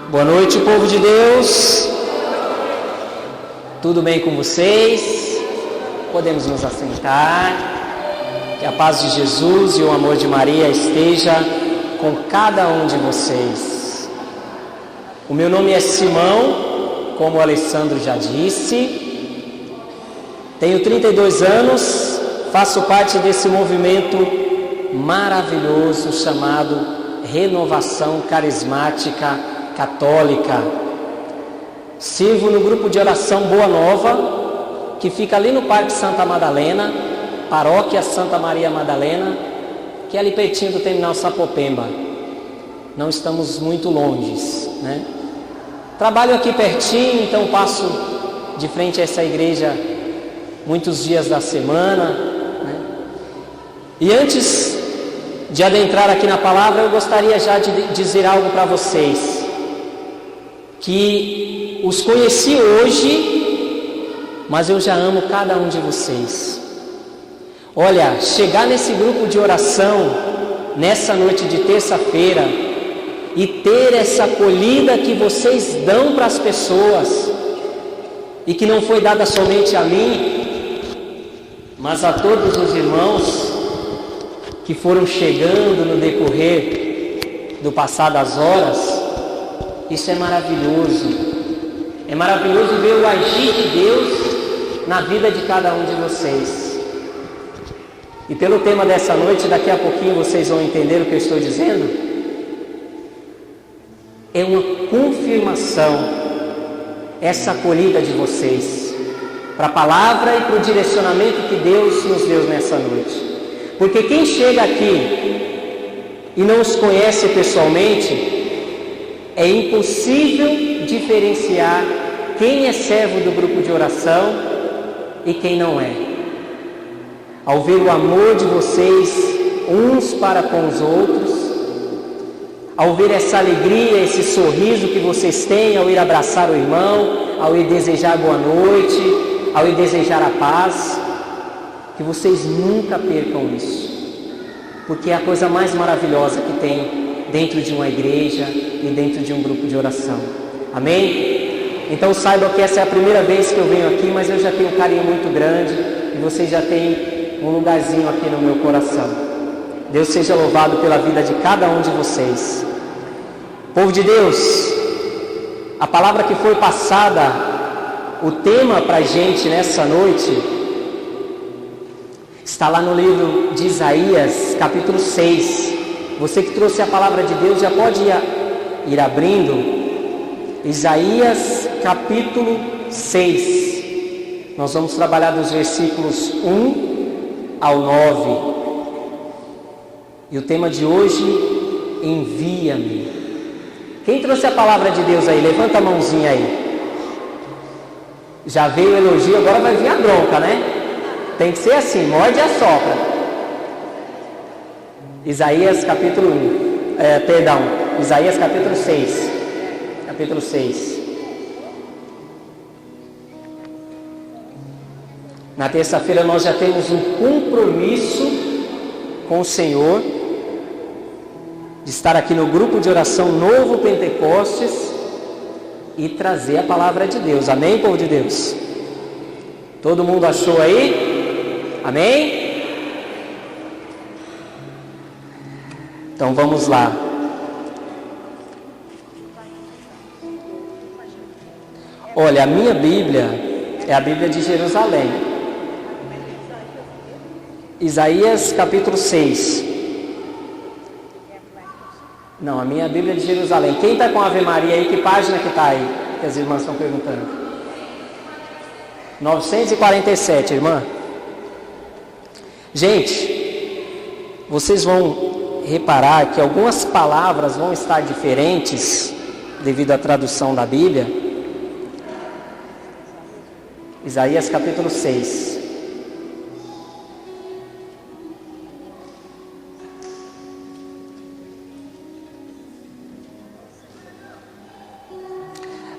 Boa noite, povo de Deus. Tudo bem com vocês? Podemos nos assentar. Que a paz de Jesus e o amor de Maria esteja com cada um de vocês. O meu nome é Simão, como o Alessandro já disse. Tenho 32 anos, faço parte desse movimento maravilhoso chamado Renovação Carismática Católica. Sirvo no grupo de oração Boa Nova, que fica ali no Parque Santa Madalena, Paróquia Santa Maria Madalena, que é ali pertinho do Terminal Sapopemba. Não estamos muito longe, né? Trabalho aqui pertinho, então passo de frente a essa igreja muitos dias da semana, né? E antes de adentrar aqui na palavra, eu gostaria já de dizer algo para vocês, que os conheci hoje, mas eu já amo cada um de vocês. Olha, chegar nesse grupo de oração, nessa noite de terça-feira, e ter essa acolhida que vocês dão para as pessoas, e que não foi dada somente a mim, mas a todos os irmãos que foram chegando no decorrer do passar das horas, isso é maravilhoso. É maravilhoso ver o agir de Deus na vida de cada um de vocês. E pelo tema dessa noite, daqui a pouquinho vocês vão entender o que eu estou dizendo. É uma confirmação, essa acolhida de vocês, para a palavra e para o direcionamento que Deus nos deu nessa noite. Porque quem chega aqui e não os conhece pessoalmente, é impossível diferenciar quem é servo do grupo de oração e quem não é. Ao ver o amor de vocês uns para com os outros, ao ver essa alegria, esse sorriso que vocês têm ao ir abraçar o irmão, ao ir desejar boa noite, ao ir desejar a paz, que vocês nunca percam isso, porque é a coisa mais maravilhosa que tem dentro de uma igreja e dentro de um grupo de oração. Amém? Então saibam que essa é a primeira vez que eu venho aqui, mas eu já tenho um carinho muito grande e vocês já têm um lugarzinho aqui no meu coração. Deus seja louvado pela vida de cada um de vocês. Povo de Deus, a palavra que foi passada, o tema para a gente nessa noite, está lá no livro de Isaías, capítulo 6. Você que trouxe a palavra de Deus já pode ir abrindo. Isaías, capítulo 6. Nós vamos trabalhar dos versículos 1 ao 9. E o tema de hoje, envia-me. Quem trouxe a palavra de Deus aí? Levanta a mãozinha aí. Já veio o elogio, agora vai vir a bronca, né? Tem que ser assim, morde e assopra. Isaías capítulo 1, Isaías capítulo 6. Capítulo 6. Na terça-feira nós já temos um compromisso com o Senhor, de estar aqui no grupo de oração Novo Pentecostes e trazer a palavra de Deus. Amém, povo de Deus? Todo mundo achou aí? Amém? Então vamos lá. Olha, a minha Bíblia é a Bíblia de Jerusalém. Isaías capítulo 6. Não, a minha Bíblia é de Jerusalém. Quem está com a Ave Maria aí? Que página que está aí? Que as irmãs estão perguntando. 947, irmã. Gente, vocês vão reparar que algumas palavras vão estar diferentes devido à tradução da Bíblia. Isaías capítulo 6.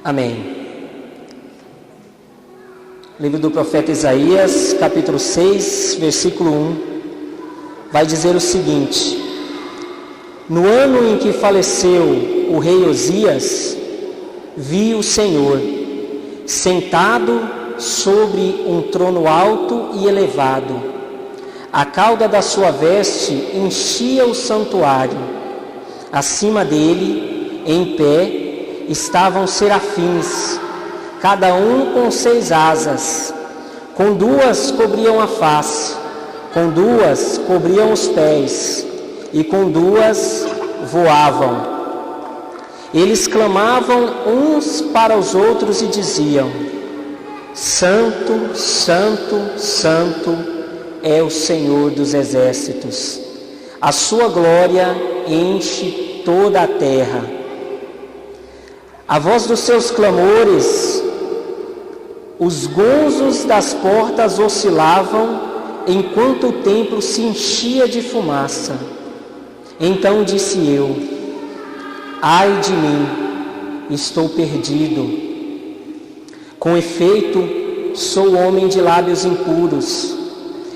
Amém. Livro do profeta Isaías, capítulo 6, versículo 1, vai dizer o seguinte: No ano em que faleceu o rei Osias, vi o Senhor, sentado sobre um trono alto e elevado. A cauda da sua veste enchia o santuário. Acima dele, em pé, estavam serafins, cada um com 6 asas. Com 2 cobriam a face, com 2 cobriam os pés, e com 2 voavam. Eles clamavam uns para os outros e diziam: Santo, Santo, Santo é o Senhor dos exércitos. A sua glória enche toda a terra. A voz dos seus clamores, os gonzos das portas oscilavam, enquanto o templo se enchia de fumaça. Então disse eu: ai de mim, estou perdido. Com efeito, sou homem de lábios impuros,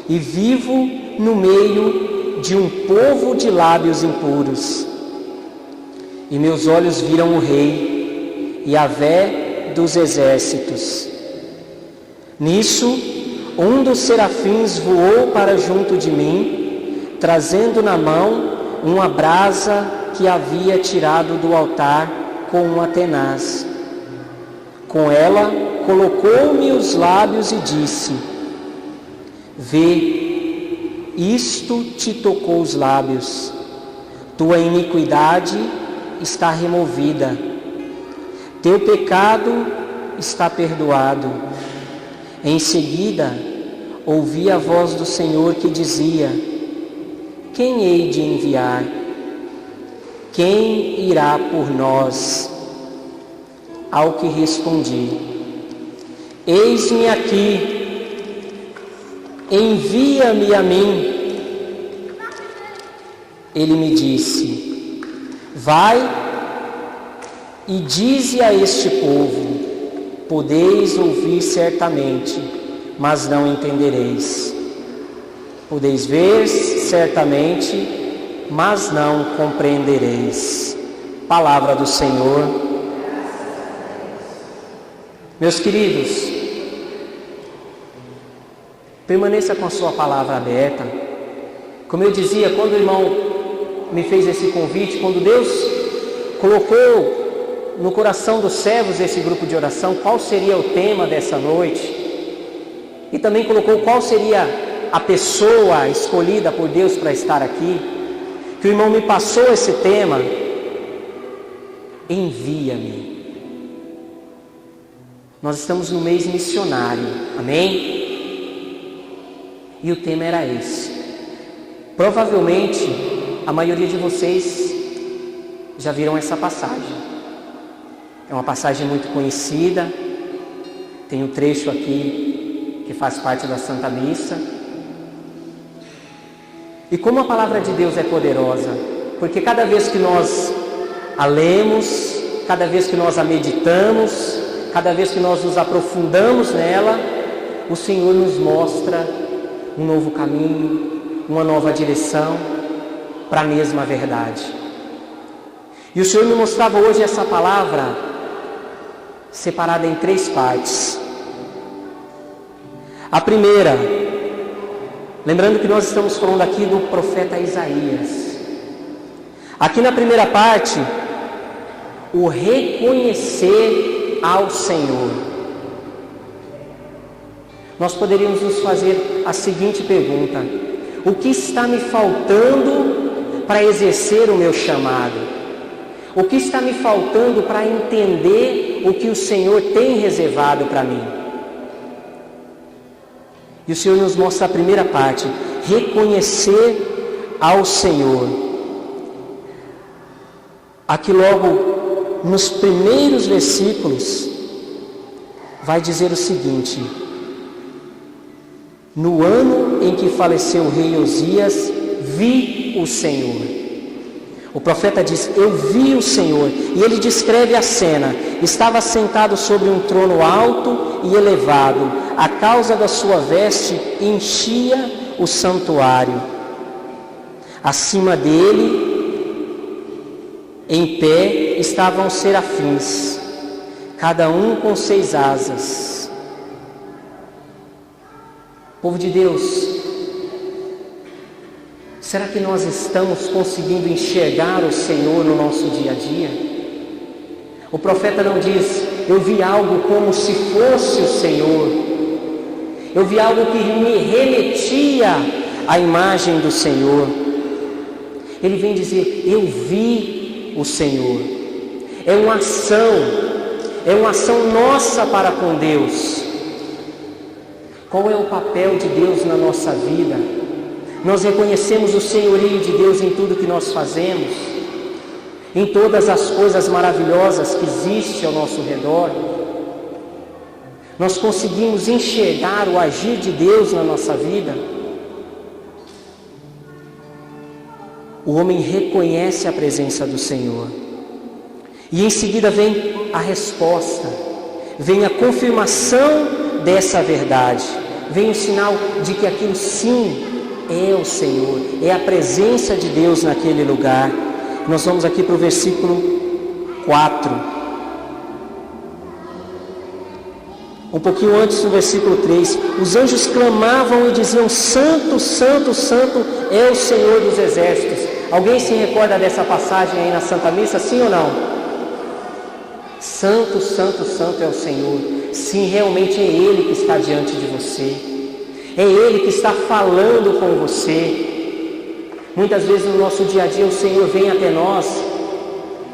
e vivo no meio de um povo de lábios impuros. E meus olhos viram o Rei, Yahvé dos exércitos. Nisso, um dos serafins voou para junto de mim, trazendo na mão uma brasa que havia tirado do altar com uma tenaz. Com ela, colocou-me os lábios e disse: vê, isto te tocou os lábios, tua iniquidade está removida, teu pecado está perdoado. Em seguida, ouvi a voz do Senhor que dizia: quem hei de enviar? Quem irá por nós? Ao que respondi: eis-me aqui, envia-me a mim. Ele me disse: vai e dize a este povo: podeis ouvir certamente, mas não entendereis. Podeis ver certamente, mas não compreendereis. Palavra do Senhor. Meus queridos, permaneça com a sua palavra aberta. Como eu dizia, quando o irmão me fez esse convite, quando Deus colocou no coração dos servos esse grupo de oração, qual seria o tema dessa noite, e também colocou qual seria a pessoa escolhida por Deus para estar aqui, que o irmão me passou esse tema: envia-me. Nós estamos no mês missionário, amém? E o tema era esse. Provavelmente a maioria de vocês já viram essa passagem. É uma passagem muito conhecida. Tem um trecho aqui que faz parte da Santa Missa. E como a palavra de Deus é poderosa, porque cada vez que nós a lemos, cada vez que nós a meditamos, cada vez que nós nos aprofundamos nela, o Senhor nos mostra um novo caminho, uma nova direção para a mesma verdade. E o Senhor me mostrava hoje essa palavra separada em 3 partes. A primeira, lembrando que nós estamos falando aqui do profeta Isaías. Aqui na primeira parte, o reconhecer ao Senhor. Nós poderíamos nos fazer a seguinte pergunta: o que está me faltando para exercer o meu chamado? O que está me faltando para entender o que o Senhor tem reservado para mim? E o Senhor nos mostra a primeira parte: reconhecer ao Senhor. Aqui logo nos primeiros versículos vai dizer o seguinte: no ano em que faleceu o rei Osias, vi o Senhor. O profeta diz: eu vi o Senhor. E ele descreve a cena: estava sentado sobre um trono alto e elevado, a causa da sua veste enchia o santuário. Acima dele, em pé, estavam serafins, cada um com 6 asas. Povo de Deus, será que nós estamos conseguindo enxergar o Senhor no nosso dia a dia? O profeta não diz, eu vi algo como se fosse o Senhor. Eu vi algo que me remetia à imagem do Senhor. Ele vem dizer, eu vi o Senhor. É uma ação nossa para com Deus. Qual é o papel de Deus na nossa vida? Nós reconhecemos o senhorio de Deus em tudo que nós fazemos, em todas as coisas maravilhosas que existem ao nosso redor. Nós conseguimos enxergar o agir de Deus na nossa vida. O homem reconhece a presença do Senhor. E em seguida vem a resposta, vem a confirmação dessa verdade, vem o sinal de que aquilo sim é o Senhor, é a presença de Deus naquele lugar. Nós vamos aqui para o versículo 4. Um pouquinho antes, no versículo 3, os anjos clamavam e diziam, Santo, Santo, Santo é o Senhor dos exércitos. Alguém se recorda dessa passagem aí na Santa Missa, sim ou não? Santo, Santo, Santo é o Senhor. Sim, realmente é Ele que está diante de você. É Ele que está falando com você. Muitas vezes no nosso dia a dia o Senhor vem até nós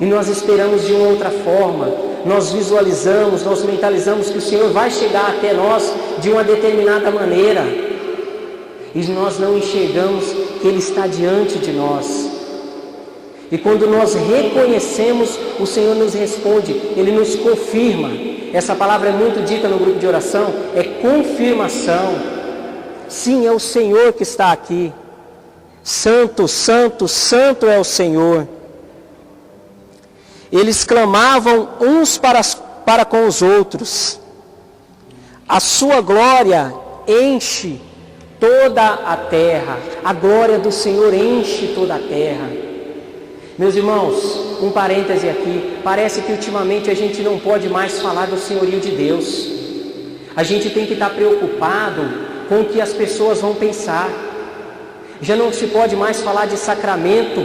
e nós esperamos de uma outra forma. Nós visualizamos, nós mentalizamos que o Senhor vai chegar até nós de uma determinada maneira. E nós não enxergamos que Ele está diante de nós. E quando nós reconhecemos, o Senhor nos responde, Ele nos confirma. Essa palavra é muito dita no grupo de oração, é confirmação. Sim, é o Senhor que está aqui. Santo, Santo, Santo é o Senhor. Eles clamavam uns para com os outros. A sua glória enche toda a terra. A glória do Senhor enche toda a terra. Meus irmãos, um parêntese aqui, parece que ultimamente a gente não pode mais falar do senhorio de Deus. A gente tem que estar preocupado com o que as pessoas vão pensar. Já não se pode mais falar de sacramento,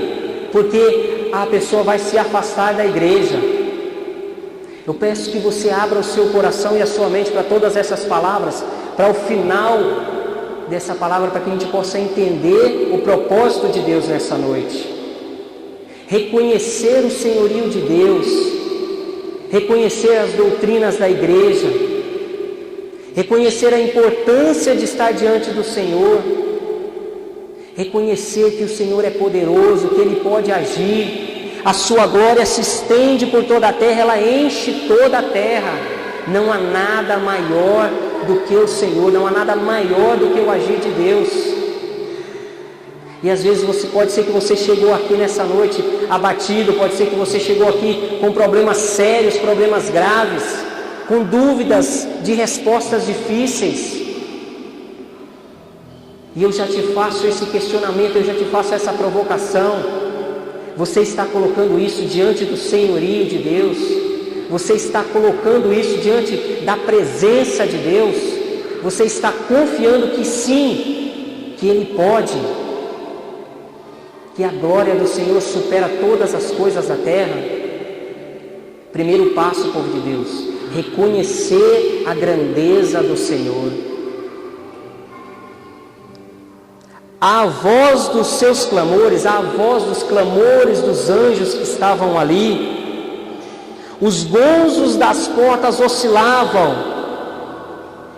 porque a pessoa vai se afastar da igreja. Eu peço que você abra o seu coração e a sua mente para todas essas palavras, para o final dessa palavra, para que a gente possa entender o propósito de Deus nessa noite. Reconhecer o senhorio de Deus, reconhecer as doutrinas da igreja, reconhecer a importância de estar diante do Senhor, reconhecer que o Senhor é poderoso, que Ele pode agir, a sua glória se estende por toda a terra, ela enche toda a terra. Não há nada maior do que o Senhor, não há nada maior do que o agir de Deus. E às vezes pode ser que você chegou aqui nessa noite abatido, pode ser que você chegou aqui com problemas sérios, problemas graves, com dúvidas de respostas difíceis. E eu já te faço esse questionamento, eu já te faço essa provocação. Você está colocando isso diante do senhorio de Deus? Você está colocando isso diante da presença de Deus? Você está confiando que sim, que Ele pode? Que a glória do Senhor supera todas as coisas da terra? Primeiro passo, povo de Deus, reconhecer a grandeza do Senhor. A voz dos seus clamores, a voz dos clamores dos anjos que estavam ali, os gonzos das portas oscilavam,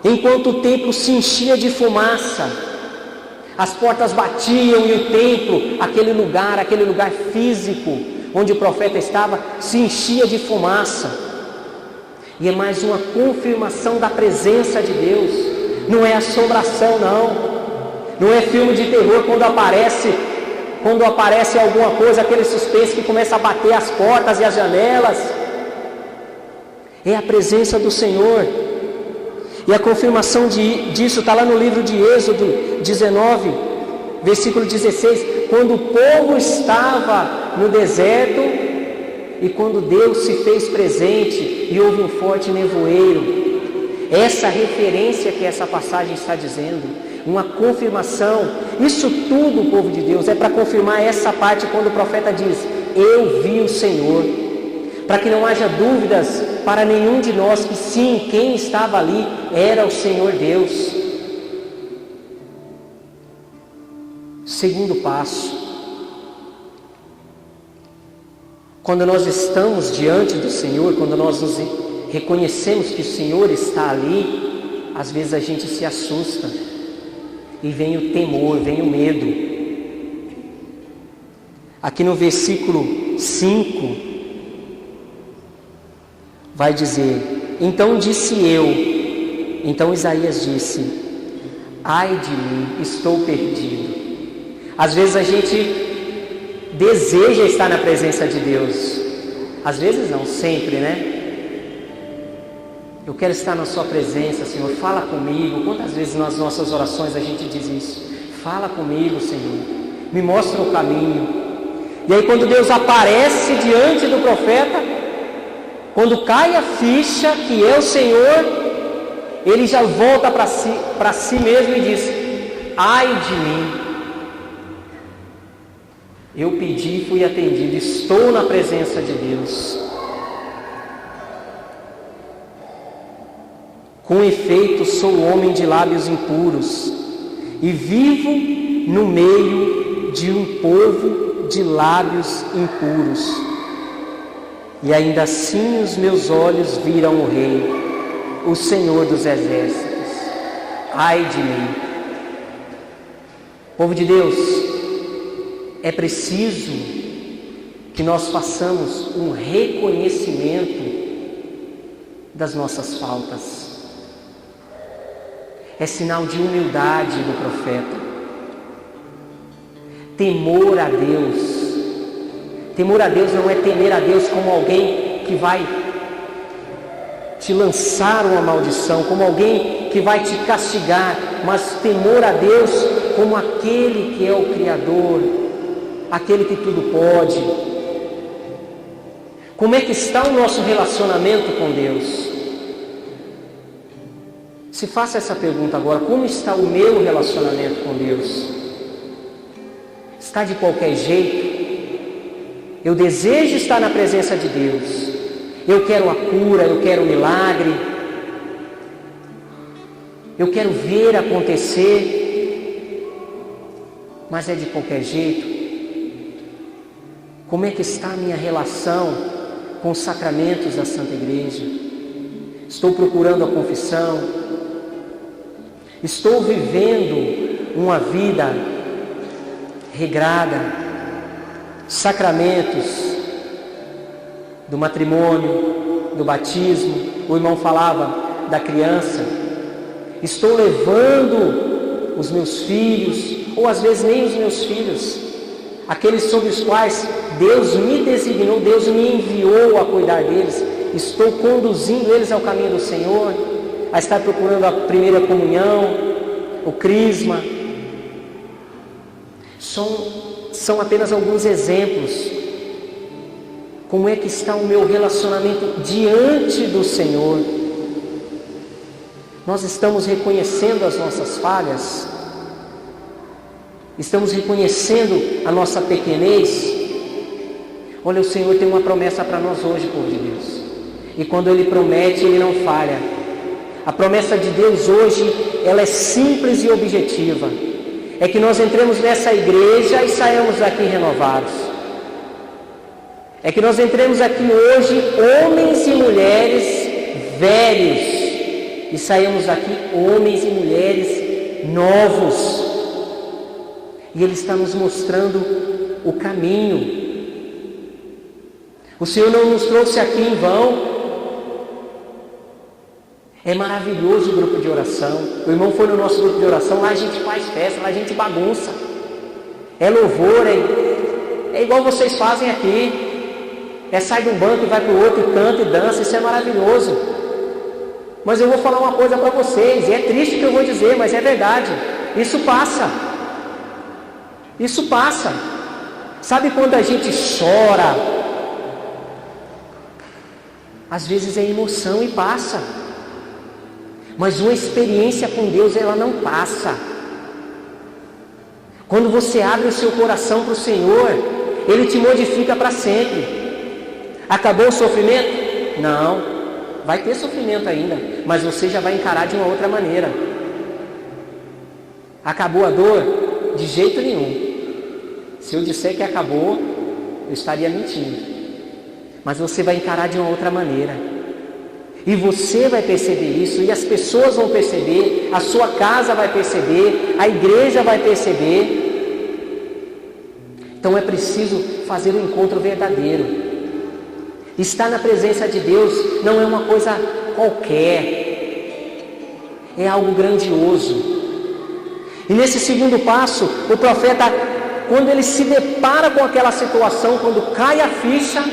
enquanto o templo se enchia de fumaça. As portas batiam e o templo, aquele lugar físico onde o profeta estava, se enchia de fumaça. E é mais uma confirmação da presença de Deus. Não é assombração, não. Não é filme de terror quando aparece alguma coisa, aquele suspense que começa a bater as portas e as janelas. É a presença do Senhor. E a confirmação disso está lá no livro de Êxodo 19, versículo 16. Quando o povo estava no deserto, e quando Deus se fez presente e houve um forte nevoeiro. Essa referência que essa passagem está dizendo, uma confirmação. Isso tudo, povo de Deus, é para confirmar essa parte quando o profeta diz: eu vi o Senhor. Para que não haja dúvidas para nenhum de nós que sim, quem estava ali era o Senhor Deus. Segundo passo: quando nós estamos diante do Senhor, quando nós nos reconhecemos que o Senhor está ali, às vezes a gente se assusta e vem o temor, vem o medo. Aqui no versículo 5 vai dizer: então disse eu, então Isaías disse: ai de mim, estou perdido. Às vezes a gente deseja estar na presença de Deus, às vezes não, sempre, né? Eu quero estar na sua presença, Senhor, fala comigo. Quantas vezes nas nossas orações a gente diz isso? Fala comigo, Senhor, me mostra o caminho. E aí quando Deus aparece diante do profeta, quando cai a ficha que é o Senhor, ele já volta para si mesmo e diz: ai de mim, eu pedi e fui atendido, estou na presença de Deus. Com efeito, sou homem de lábios impuros e vivo no meio de um povo de lábios impuros. E ainda assim os meus olhos viram o Rei, o Senhor dos Exércitos. Ai de mim. Povo de Deus, é preciso que nós façamos um reconhecimento das nossas faltas. É sinal de humildade do profeta. Temor a Deus. Temor a Deus não é temer a Deus como alguém que vai te lançar uma maldição, como alguém que vai te castigar, mas temor a Deus como aquele que é o Criador, aquele que tudo pode. Como é que está o nosso relacionamento com Deus? Se faça essa pergunta agora: como está o meu relacionamento com Deus? Está de qualquer jeito? Eu desejo estar na presença de Deus, eu quero a cura, eu quero o milagre, eu quero ver acontecer, mas é de qualquer jeito? Como é que está a minha relação com os sacramentos da Santa Igreja? Estou procurando a confissão? Estou vivendo uma vida regrada? Sacramentos do matrimônio, do batismo, o irmão falava da criança. Estou levando os meus filhos, ou às vezes nem os meus filhos, aqueles sobre os quais Deus me designou, Deus me enviou a cuidar deles, estou conduzindo eles ao caminho do Senhor, a estar procurando a primeira comunhão, o crisma. São apenas alguns exemplos. Como é que está o meu relacionamento diante do Senhor? Nós estamos reconhecendo as nossas falhas? Estamos reconhecendo a nossa pequenez? Olha, o Senhor tem uma promessa para nós hoje, povo de Deus. E quando Ele promete, Ele não falha. A promessa de Deus hoje, ela é simples e objetiva. É que nós entremos nessa igreja e saiamos daqui renovados. É que nós entremos aqui hoje, homens e mulheres velhos, e saímos daqui homens e mulheres novos. E Ele está nos mostrando o caminho. O Senhor não nos trouxe aqui em vão. É maravilhoso o grupo de oração. O irmão foi no nosso grupo de oração, lá a gente faz festa, lá a gente bagunça. É louvor, é igual vocês fazem aqui. É sai de um banco e vai para o outro e canta e dança, isso é maravilhoso. Mas eu vou falar uma coisa para vocês, e é triste o que eu vou dizer, mas é verdade. Isso passa. Isso passa. Sabe quando a gente chora Às vezes é emoção e passa. Mas uma experiência com Deus, ela não passa. Quando você abre o seu coração para o Senhor, Ele te modifica para sempre. Acabou o sofrimento? Não. Vai ter sofrimento ainda, mas você já vai encarar de uma outra maneira. Acabou a dor? De jeito nenhum. Se eu disser que acabou, eu estaria mentindo. Mas você vai encarar de uma outra maneira. E você vai perceber isso, e as pessoas vão perceber, a sua casa vai perceber, a igreja vai perceber. Então é preciso fazer um encontro verdadeiro. Estar na presença de Deus não é uma coisa qualquer, é algo grandioso. E nesse segundo passo, o profeta, quando ele se depara com aquela situação, quando cai a ficha,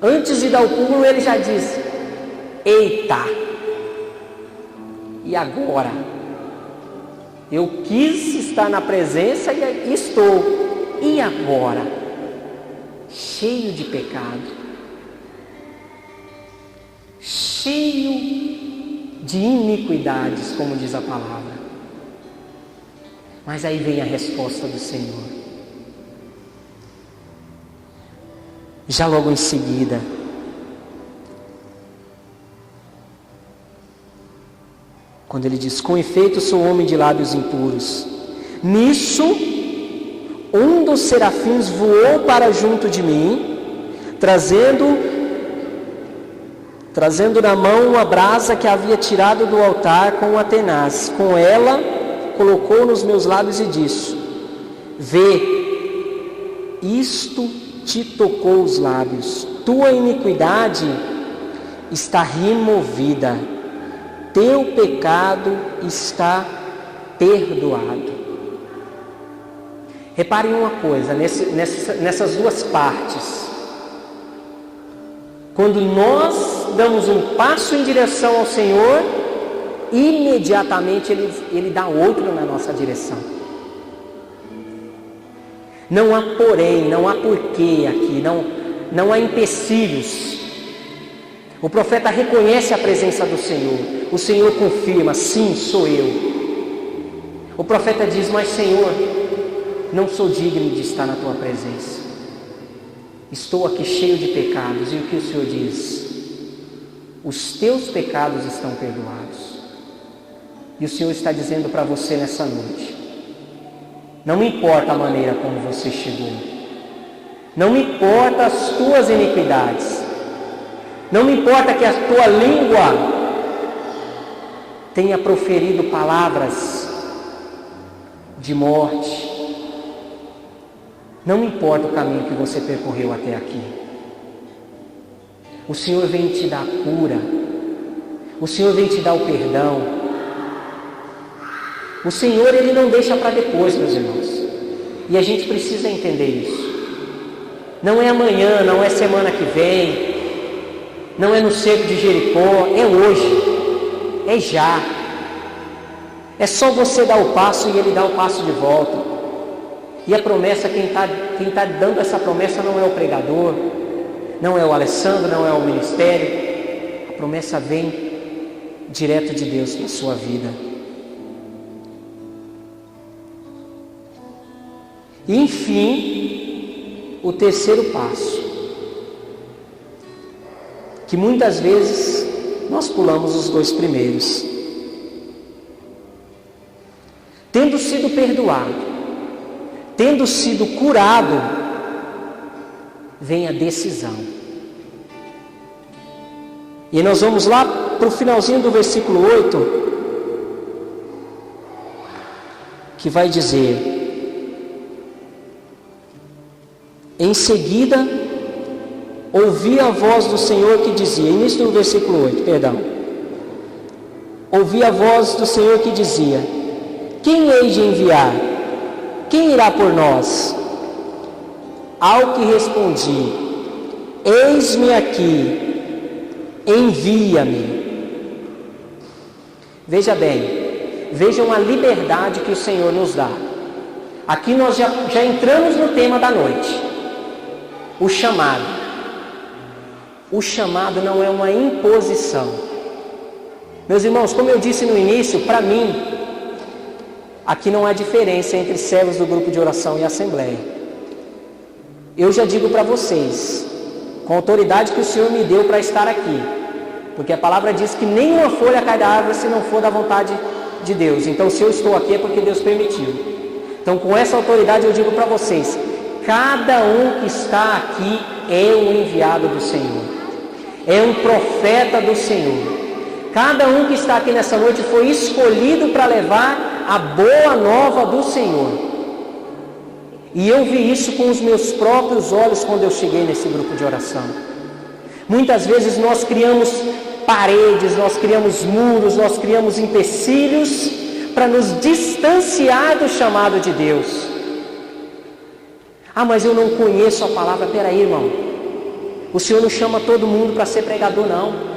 antes de dar o pulo, ele já diz: eita, e agora? Eu quis estar na presença e estou, e agora? Cheio de pecado, cheio de iniquidades, como diz a palavra. Mas aí vem a resposta do Senhor. Já logo em seguida, quando ele diz: com efeito sou homem de lábios impuros. Nisso, um dos serafins voou para junto de mim, trazendo na mão uma brasa que havia tirado do altar com uma tenaz. Com ela, colocou nos meus lábios e disse: vê, isto te tocou os lábios, tua iniquidade está removida, teu pecado está perdoado. Reparem uma coisa, nessas duas partes. Quando nós damos um passo em direção ao Senhor, imediatamente Ele dá outro na nossa direção. Não há porém, não há porquê aqui, não há empecilhos. O profeta reconhece a presença do Senhor. O Senhor confirma: sim, sou eu. O profeta diz: mas Senhor, não sou digno de estar na tua presença. Estou aqui cheio de pecados. E o que o Senhor diz? Os teus pecados estão perdoados. E o Senhor está dizendo para você nessa noite: não me importa a maneira como você chegou, não me importa as tuas iniquidades, não me importa que a tua língua tenha proferido palavras de morte. Não importa o caminho que você percorreu até aqui. O Senhor vem te dar a cura. O Senhor vem te dar o perdão. O Senhor, Ele não deixa para depois, meus irmãos. E a gente precisa entender isso. Não é amanhã, não é semana que vem, não é no cerco de Jericó, é hoje, é já. É só você dar o passo e Ele dá o passo de volta. E a promessa, quem tá dando essa promessa não é o pregador, não é o Alessandro, não é o ministério. A promessa vem direto de Deus na sua vida. E enfim, o terceiro passo, que muitas vezes nós pulamos os dois primeiros. Tendo sido perdoado, tendo sido curado, vem a decisão. E nós vamos lá para o finalzinho do versículo 8, que vai dizer: em seguida, ouvi a voz do Senhor que dizia, início do versículo 8, perdão. Ouvi a voz do Senhor que dizia: quem hei de enviar? Quem irá por nós? Ao que respondi: eis-me aqui, envia-me. Veja bem, vejam a liberdade que o Senhor nos dá. Aqui nós já entramos no tema da noite. O chamado. o chamado não é uma imposição. Meus irmãos, como eu disse no início, para mim, aqui não há diferença entre servos do grupo de oração e assembleia. Eu já digo para vocês, com a autoridade que o Senhor me deu para estar aqui, porque a palavra diz que nenhuma folha cai da árvore se não for da vontade de Deus. Então, se eu estou aqui é porque Deus permitiu. Então, com essa autoridade eu digo para vocês, cada um que está aqui é um enviado do Senhor, é um profeta do Senhor. Cada um que está aqui nessa noite foi escolhido para levar a boa nova do Senhor. E eu vi isso com os meus próprios olhos quando eu cheguei nesse grupo de oração. Muitas vezes nós criamos paredes, nós criamos muros, nós criamos empecilhos para nos distanciar do chamado de Deus. Ah, mas eu não conheço a palavra. Peraí, irmão, o Senhor não chama todo mundo para ser pregador, não.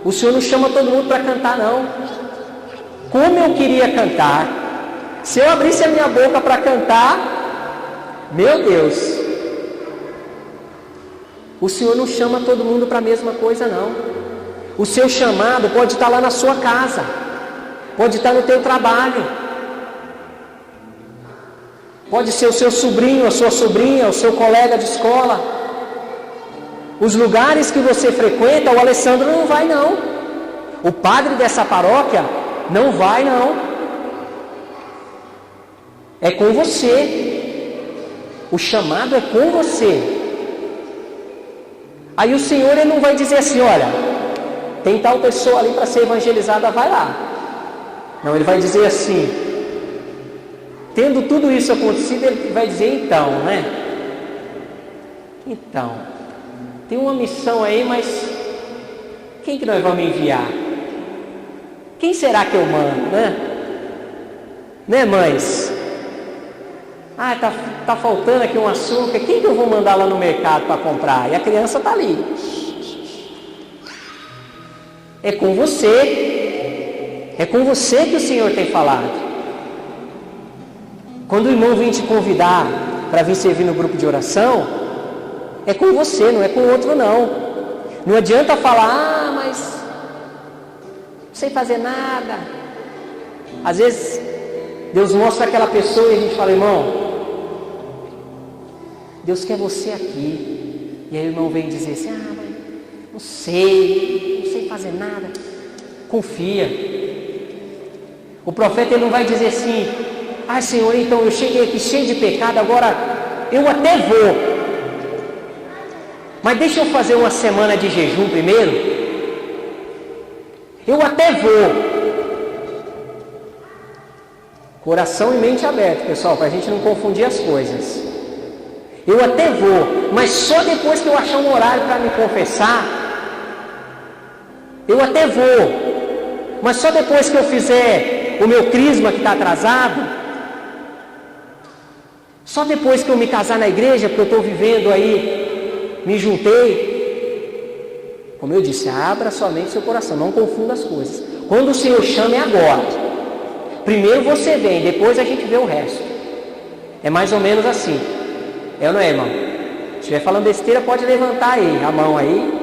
O Senhor não chama todo mundo para cantar, não. Como eu queria cantar, se eu abrisse a minha boca para cantar, meu Deus, o Senhor não chama todo mundo para a mesma coisa, não. O seu chamado pode estar lá na sua casa, pode estar no teu trabalho, pode ser o seu sobrinho, a sua sobrinha, o seu colega de escola. Os lugares que você frequenta, o Alessandro não vai, não. O padre dessa paróquia não vai, não. É com você. O chamado é com você. Aí o Senhor ele não vai dizer assim, olha, tem tal pessoa ali para ser evangelizada, vai lá. Não, ele vai dizer assim, tendo tudo isso acontecido, ele vai dizer então, né? Então, tem uma missão aí, mas quem que nós vamos enviar? Quem será que eu mando, né? Né, mães? Ah, tá faltando aqui um açúcar, quem que eu vou mandar lá no mercado para comprar? E a criança está ali. É com você. É com você que o Senhor tem falado. Quando o irmão vem te convidar para vir servir no grupo de oração, é com você, não é com o outro, não. Não adianta falar, mas não sei fazer nada. Às vezes, Deus mostra aquela pessoa e a gente fala, irmão, Deus quer você aqui. E aí o irmão vem dizer assim, mas não sei fazer nada. Confia. O profeta ele não vai dizer assim, Senhor, então eu cheguei aqui cheio de pecado, agora eu até vou. Mas deixa eu fazer uma semana de jejum primeiro. Eu até vou. Coração e mente aberto, pessoal, para a gente não confundir as coisas. Eu até vou, mas só depois que eu achar um horário para me confessar. Eu até vou, mas só depois que eu fizer o meu crisma que está atrasado. Só depois que eu me casar na igreja, porque eu estou vivendo aí. Me juntei. Como eu disse, abra somente seu coração, não confunda as coisas. Quando o Senhor chama é agora. Primeiro você vem, depois a gente vê o resto. É mais ou menos assim. É ou não é, irmão? Se estiver falando besteira, pode levantar aí a mão aí.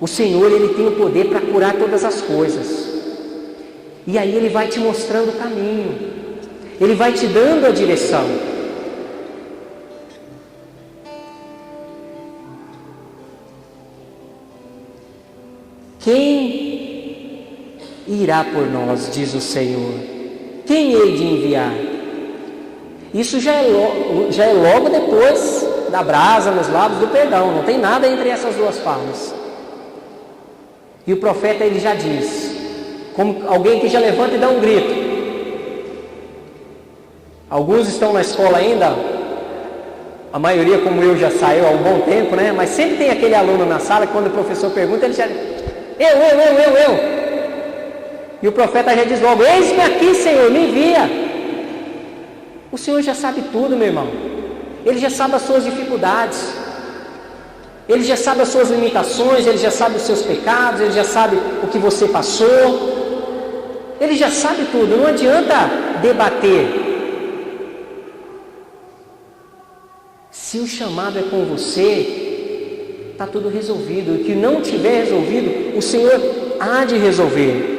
O Senhor, Ele tem o poder para curar todas as coisas. E aí Ele vai te mostrando o caminho. Ele vai te dando a direção. Quem irá por nós, diz o Senhor? Quem hei de enviar? Isso já é logo depois da brasa nos lábios do perdão. Não tem nada entre essas duas falas. E o profeta ele já diz, como alguém que já levanta e dá um grito. Alguns estão na escola ainda, a maioria como eu já saiu há um bom tempo, né? Mas sempre tem aquele aluno na sala que quando o professor pergunta, ele já... Eu. E o profeta já diz logo, eis-me aqui, Senhor, me envia. O Senhor já sabe tudo, meu irmão. Ele já sabe as suas dificuldades. Ele já sabe as suas limitações, Ele já sabe os seus pecados, Ele já sabe o que você passou. Ele já sabe tudo, não adianta debater. Se o chamado é com você, está tudo resolvido. E o que não tiver resolvido, o Senhor há de resolver.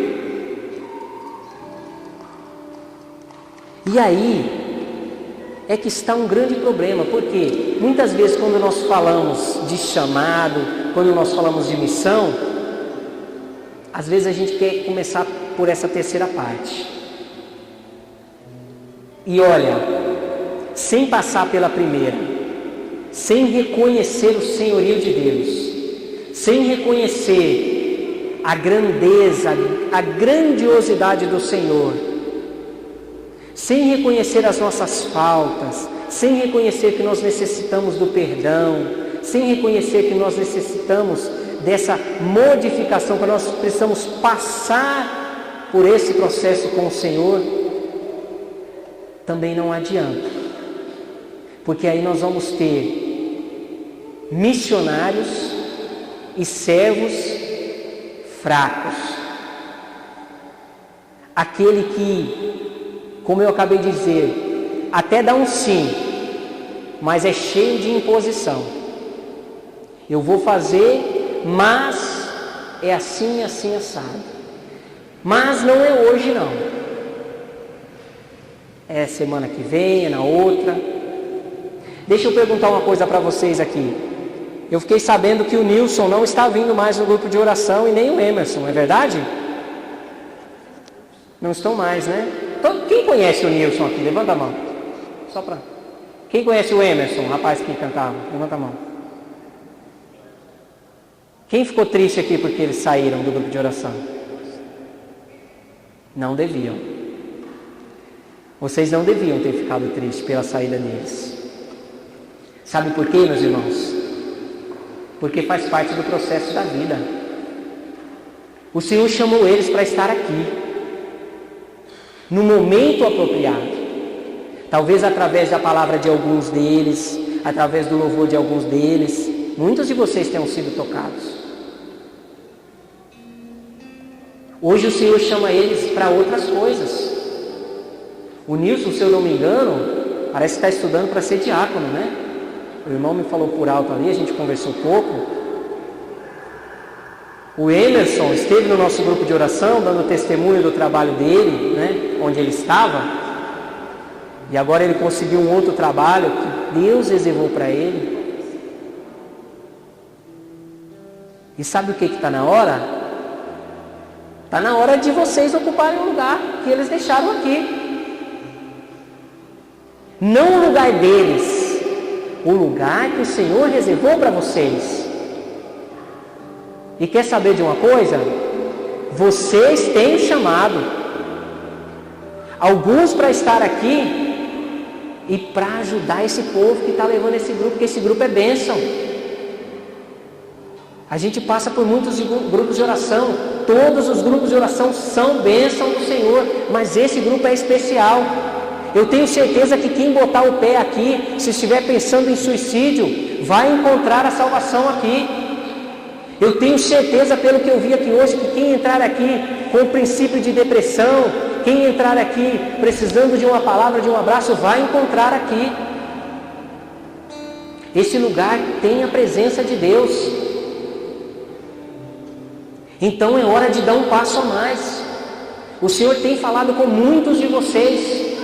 E aí é que está um grande problema, porque muitas vezes quando nós falamos de chamado, quando nós falamos de missão, às vezes a gente quer começar por essa terceira parte. E olha, sem passar pela primeira, sem reconhecer o senhorio de Deus, sem reconhecer a grandeza, a grandiosidade do Senhor, sem reconhecer as nossas faltas, sem reconhecer que nós necessitamos do perdão, sem reconhecer que nós necessitamos dessa modificação, que nós precisamos passar por esse processo com o Senhor, também não adianta. Porque aí nós vamos ter missionários e servos fracos. Aquele que, como eu acabei de dizer, até dá um sim, mas é cheio de imposição. Eu vou fazer, mas é assim, assim, assado. Mas não é hoje não. É semana que vem, é na outra. Deixa eu perguntar uma coisa para vocês aqui. Eu fiquei sabendo que o Nilson não está vindo mais no grupo de oração e nem o Emerson, é verdade? Não estão mais, né? Quem conhece o Nilson aqui? Levanta a mão. Só para. Quem conhece o Emerson, o rapaz que cantava? Levanta a mão. Quem ficou triste aqui porque eles saíram do grupo de oração? Não deviam. Vocês não deviam ter ficado tristes pela saída deles. Sabe por quê, meus irmãos? Porque faz parte do processo da vida. O Senhor chamou eles para estar aqui, no momento apropriado. Talvez através da palavra de alguns deles, através do louvor de alguns deles, muitos de vocês tenham sido tocados. Hoje o Senhor chama eles para outras coisas. O Nilson, se eu não me engano, parece que está estudando para ser diácono, né? O irmão me falou por alto ali, a gente conversou pouco. O Emerson esteve no nosso grupo de oração, dando testemunho do trabalho dele, né? Onde ele estava. E agora ele conseguiu um outro trabalho que Deus reservou para ele. E sabe o que está na hora? Está na hora de vocês ocuparem o lugar que eles deixaram aqui. Não o lugar deles, o lugar que o Senhor reservou para vocês. E quer saber de uma coisa? Vocês têm um chamado. Alguns para estar aqui e para ajudar esse povo que está levando esse grupo, porque esse grupo é bênção. A gente passa por muitos grupos de oração. Todos os grupos de oração são bênção do Senhor, mas esse grupo é especial. Eu tenho certeza que quem botar o pé aqui, se estiver pensando em suicídio, vai encontrar a salvação aqui. Eu tenho certeza, pelo que eu vi aqui hoje, que quem entrar aqui com o princípio de depressão, quem entrar aqui precisando de uma palavra, de um abraço, vai encontrar aqui. Esse lugar tem a presença de Deus. Então é hora de dar um passo a mais. O Senhor tem falado com muitos de vocês.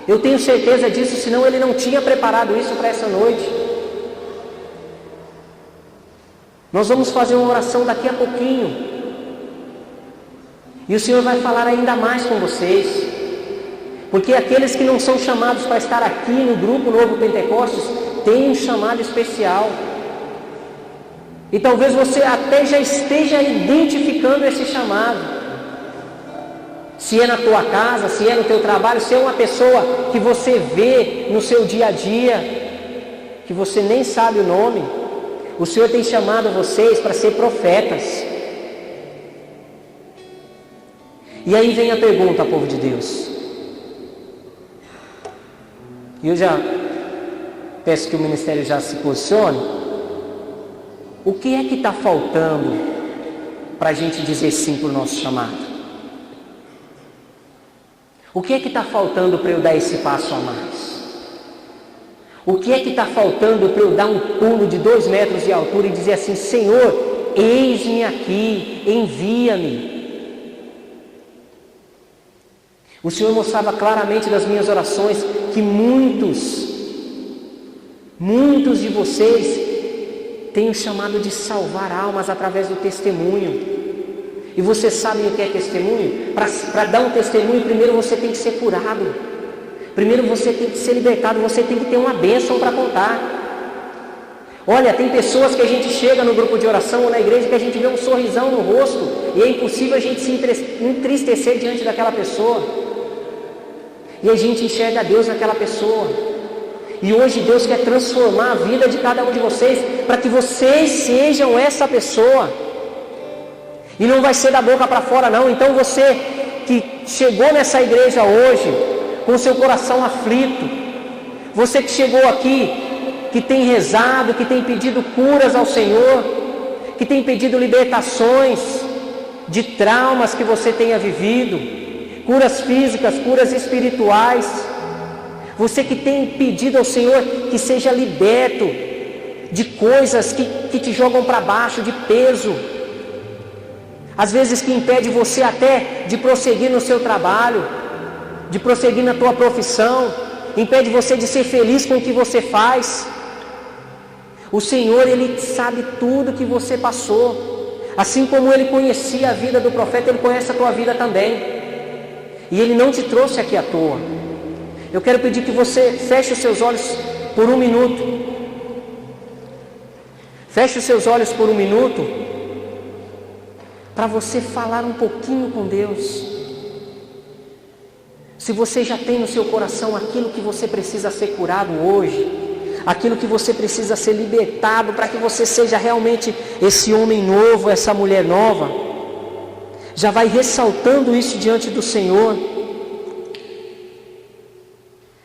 Eu tenho certeza disso, senão Ele não tinha preparado isso para essa noite. Nós vamos fazer uma oração daqui a pouquinho. E o Senhor vai falar ainda mais com vocês. Porque aqueles que não são chamados para estar aqui no grupo Novo Pentecostes, têm um chamado especial. E talvez você até já esteja identificando esse chamado. Se é na tua casa, se é no teu trabalho, se é uma pessoa que você vê no seu dia a dia, que você nem sabe o nome, o Senhor tem chamado vocês para ser profetas. E aí vem a pergunta, povo de Deus. E eu já peço que o ministério já se posicione. O que é que está faltando para a gente dizer sim para o nosso chamado? O que é que está faltando para eu dar esse passo a mais? O que é que está faltando para eu dar um pulo de 2 metros de altura e dizer assim: Senhor, eis-me aqui, envia-me? O Senhor mostrava claramente nas minhas orações que muitos de vocês têm o chamado de salvar almas através do testemunho. E vocês sabem o que é testemunho? Para dar um testemunho, primeiro você tem que ser curado. Primeiro você tem que ser libertado, você tem que ter uma bênção para contar. Olha, tem pessoas que a gente chega no grupo de oração ou na igreja que a gente vê um sorrisão no rosto e é impossível a gente se entristecer diante daquela pessoa. E a gente enxerga Deus naquela pessoa. E hoje Deus quer transformar a vida de cada um de vocês para que vocês sejam essa pessoa. E não vai ser da boca para fora não. Então você que chegou nessa igreja hoje com o seu coração aflito, você que chegou aqui, que tem rezado, que tem pedido curas ao Senhor, que tem pedido libertações de traumas que você tenha vivido, curas físicas, curas espirituais, você que tem pedido ao Senhor que seja liberto de coisas que te jogam para baixo, de peso, às vezes que impede você até de prosseguir no seu trabalho, de prosseguir na tua profissão, impede você de ser feliz com o que você faz. O Senhor, Ele sabe tudo que você passou, assim como Ele conhecia a vida do profeta, Ele conhece a tua vida também, e Ele não te trouxe aqui à toa. Eu quero pedir que você feche os seus olhos por 1 minuto, feche os seus olhos por 1 minuto, para você falar um pouquinho com Deus. Se você já tem no seu coração aquilo que você precisa ser curado hoje, aquilo que você precisa ser libertado para que você seja realmente esse homem novo, essa mulher nova, já vai ressaltando isso diante do Senhor.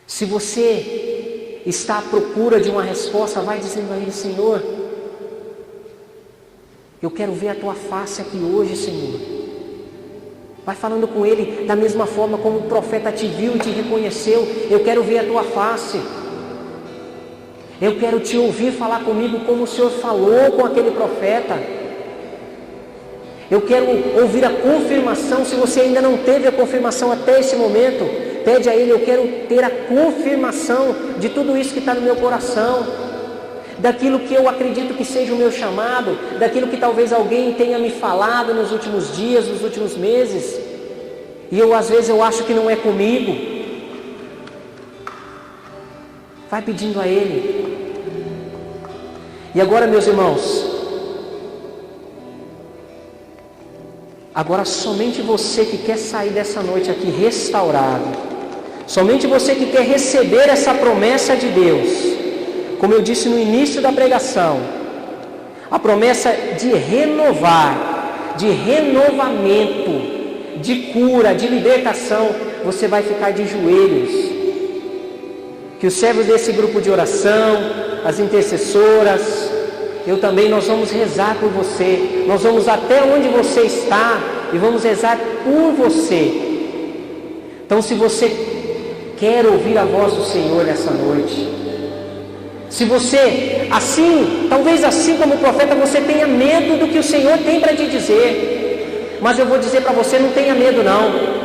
Se você está à procura de uma resposta, vai dizendo a Ele: Senhor, eu quero ver a Tua face aqui hoje, Senhor. Vai falando com Ele da mesma forma como o profeta te viu e te reconheceu. Eu quero ver a Tua face. Eu quero te ouvir falar comigo como o Senhor falou com aquele profeta. Eu quero ouvir a confirmação. Se você ainda não teve a confirmação até esse momento, pede a Ele: eu quero ter a confirmação de tudo isso que está no meu coração, daquilo que eu acredito que seja o meu chamado, daquilo que talvez alguém tenha me falado nos últimos dias, nos últimos meses, e às vezes eu acho que não é comigo. Vai pedindo a Ele. E agora, meus irmãos, agora somente você que quer sair dessa noite aqui restaurado, somente você que quer receber essa promessa de Deus, como eu disse no início da pregação, a promessa de renovar, de renovamento, de cura, de libertação, você vai ficar de joelhos. Que os servos desse grupo de oração, as intercessoras, eu também, nós vamos rezar por você. Nós vamos até onde você está e vamos rezar por você. Então, se você quer ouvir a voz do Senhor nessa noite, se você, assim, talvez assim como o profeta, você tenha medo do que o Senhor tem para te dizer, mas eu vou dizer para você: não tenha medo não.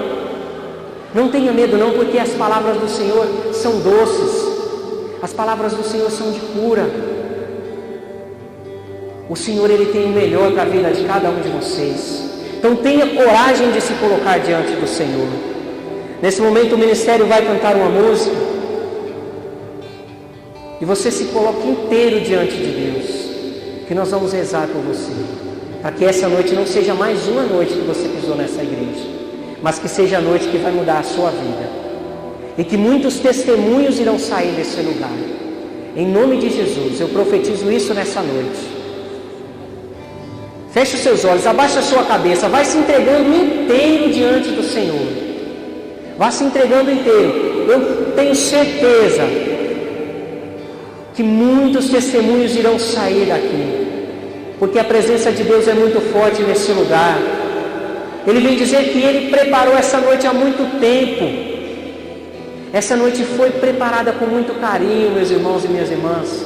Não tenha medo não, porque as palavras do Senhor são doces. As palavras do Senhor são de cura. O Senhor, Ele tem o melhor para a vida de cada um de vocês. Então tenha coragem de se colocar diante do Senhor. Nesse momento o ministério vai cantar uma música, e você se coloca inteiro diante de Deus, que nós vamos rezar por você, para que essa noite não seja mais uma noite que você pisou nessa igreja, mas que seja a noite que vai mudar a sua vida, e que muitos testemunhos irão sair desse lugar. Em nome de Jesus, eu profetizo isso nessa noite. Feche os seus olhos, abaixa a sua cabeça, vai se entregando inteiro diante do Senhor. Vá se entregando inteiro. Eu tenho certeza que muitos testemunhos irão sair daqui, porque a presença de Deus é muito forte nesse lugar. Ele vem dizer que Ele preparou essa noite há muito tempo. Essa noite foi preparada com muito carinho, meus irmãos e minhas irmãs.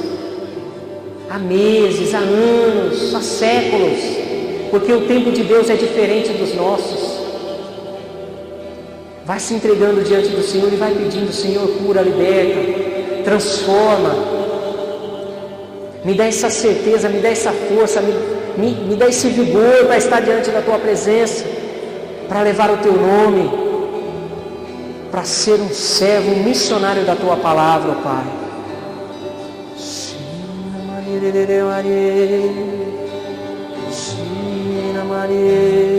Há meses, há anos, há séculos. Porque o tempo de Deus é diferente dos nossos. Vai se entregando diante do Senhor e vai pedindo: Senhor, cura, liberta, transforma. Me dá essa certeza, me dá essa força, me dá esse vigor para estar diante da Tua presença, para levar o Teu nome, para ser um servo, um missionário da Tua palavra, ó Pai. Maria.